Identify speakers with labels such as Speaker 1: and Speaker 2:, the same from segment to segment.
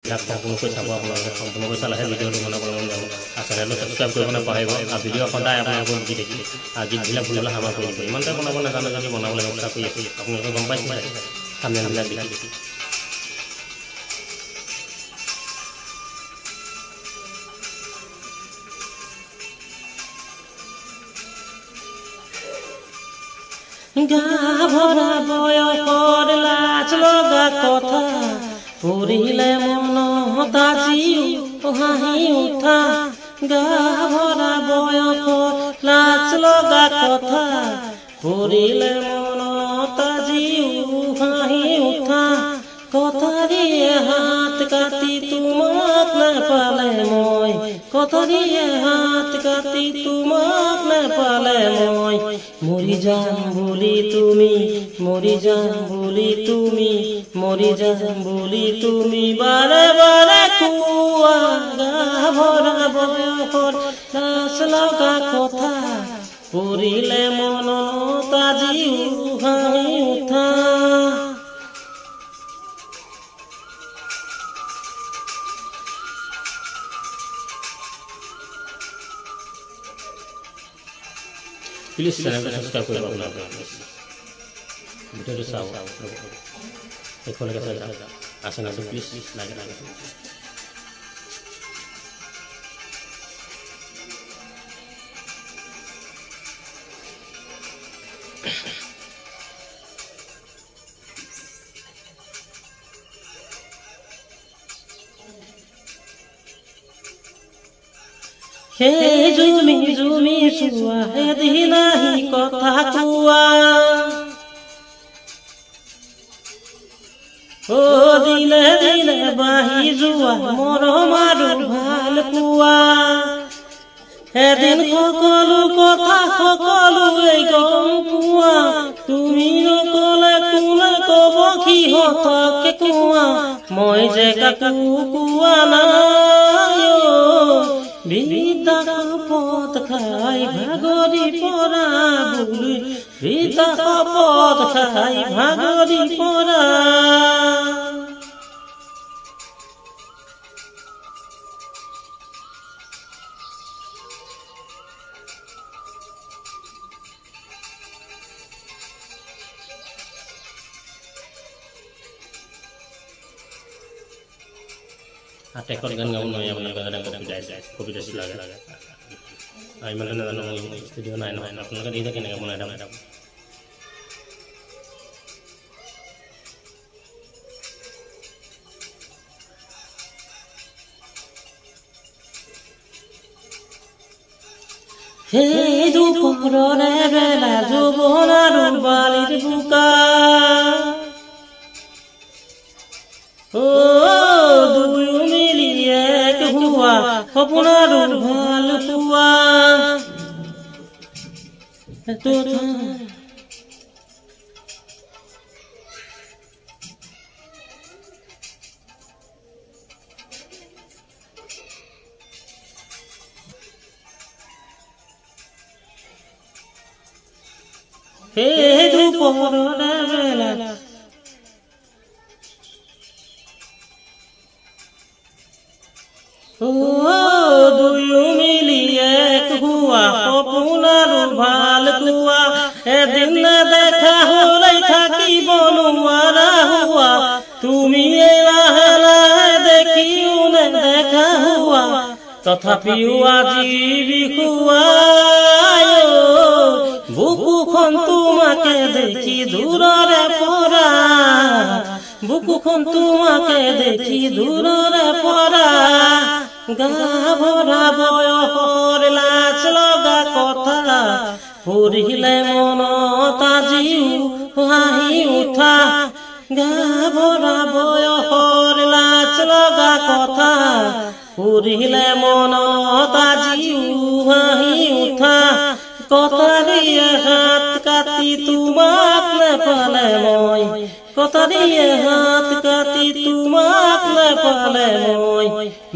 Speaker 1: সম্পূৰ্ণকৈ চাব আপোনালোকে সম্পূৰ্ণকৈ চালেহে ভিডিঅ'টো বনাবলৈ মন যাব আৰু চেনেলটো ছাবস্ক্ৰাইব কৰিব নাপাহৰিব আৰু ভিডিঅ' সদায় আপোনালোকক দি থাকিব আৰু গীতবিলাক ভুললৈ আমাৰ কৰি দিব ইমানটা বনাব নাজানো যদি বনাবলৈ চেষ্টা কৰি আছোঁ আপোনালোকে গম পাইছে থাম্বনেইলবিলাক দেখি
Speaker 2: গা ভৰা বয়সৰ লাজ লগা কথা পঢ়িলে মনত আজি হাঁহি উঠা গা ভৰা বয়সৰ লাজ লগা কথা পঢ়িলে মনত আজি হাঁহি উঠা কথাৰিয়ে হাত কাটি তোমাক নাপালে মই কথাৰিয়ে হাত কাটি তোমাক নাপালে মই মৰি যাম বুলি তুমি মৰি যাম বুলি তুমি মৰি যাম বুলি তুমি বাৰে বাৰে কোৱা গা ভৰা বয়সৰ লাজ লগা কথা পঢ়িলে মনত আজি হাঁহি উঠা
Speaker 1: প্লিজ চেনেলটো ছাবস্ক্ৰাইব কৰিব আপোনালোকে ভিডিঅ'টো চাওক এইখনলৈকে চাই যাওক আৰু চেনেলটো প্লিজ লাইক
Speaker 2: সেই জুমি জুমি চোৱা এদিনাহি কথা কোৱা অ দিলে দিলে বাহি যোৱা মৰম আৰু ভাল পোৱা এদিন সকলো কথা সকলোৱে গম পোৱা তুমি নকলে কোনে কব সিহঁতকে কোৱা মই যে কাকো কোৱা নাই বিদ্যা শপত খাই ভাগৰি পৰা বুলি বিদ্যা শপত খাই ভাগৰি পৰা
Speaker 1: টেকত গান গাব নোৱাৰি আপোনালোকে যাতে কবিতা লাগে আৰু ইমানটা নাজানো মই ষ্টুডিঅ' নাই নহয় আপোনালোকে দিছে কেনেকৈ বনাই দাম
Speaker 2: সেই দুপৰৰে বেলা যৌৱন আৰু বালিৰ বোকা দুয়ো মিলি এক হোৱা সপোন আৰু ভাল পোৱা সেই দুপৰৰে বেলা দুয়ো মিলি এক হোৱা সপোন আৰু ভাল পোৱা এদিন দেখা হলে থাকিব নোৱাৰা হোৱা তুমি লাহে লাহে দেখিও নেদেখা হোৱা তথাপিও আজি বিষুৱাই বুকুখন তোমাকে দেখি দূৰৰে পৰা বুকুখন তোমাকে দেখি দূৰৰে পৰা গা ভৰা বয়সৰ লাজ লগা কথা পঢ়িলে মনত আজিও হাঁহি উঠা গা ভৰা বয়সৰ লাজ লগা কথা পঢ়িলে মনত আজিও হাঁহি উঠা কথাৰিয়ে হাত কাটি তোমাক নাপালে মই কথাৰিয়ে হাত কাটি তোমাক নাপালে মই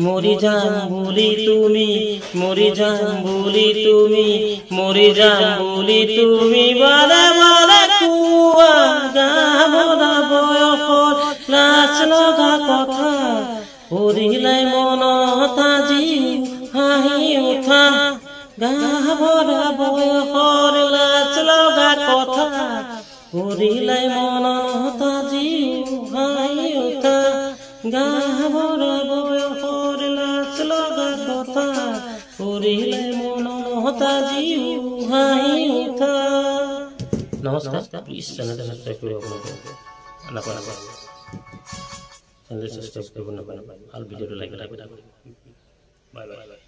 Speaker 2: মৰি যাম বুলি তুমি মৰি যাম বুলি তুমি মৰি যাম বুলি তুমি বাৰে বাৰে কোৱা গা ভৰা বয়সৰ লাজ লগা কথা পঢ়িলে মনত আজিও হাঁহি উঠা গা ভৰা বয়সৰ লাজ লগা কথা পঢ়িলে মনত আজিও হাঁহি উঠা গা ভৰা বয়সৰ লাজ লগা কথা পঢ়িলে মনত আজিও হাঁহি উঠা। নমস্কাৰ, প্লিজ চেনেলটো ছাবস্ক্ৰাইব কৰিব নাপায় চেনেলটো ছাবস্ক্ৰাইব কৰিব নাপায় আৰু ভিডিঅ'টো লাইক বাই বাই।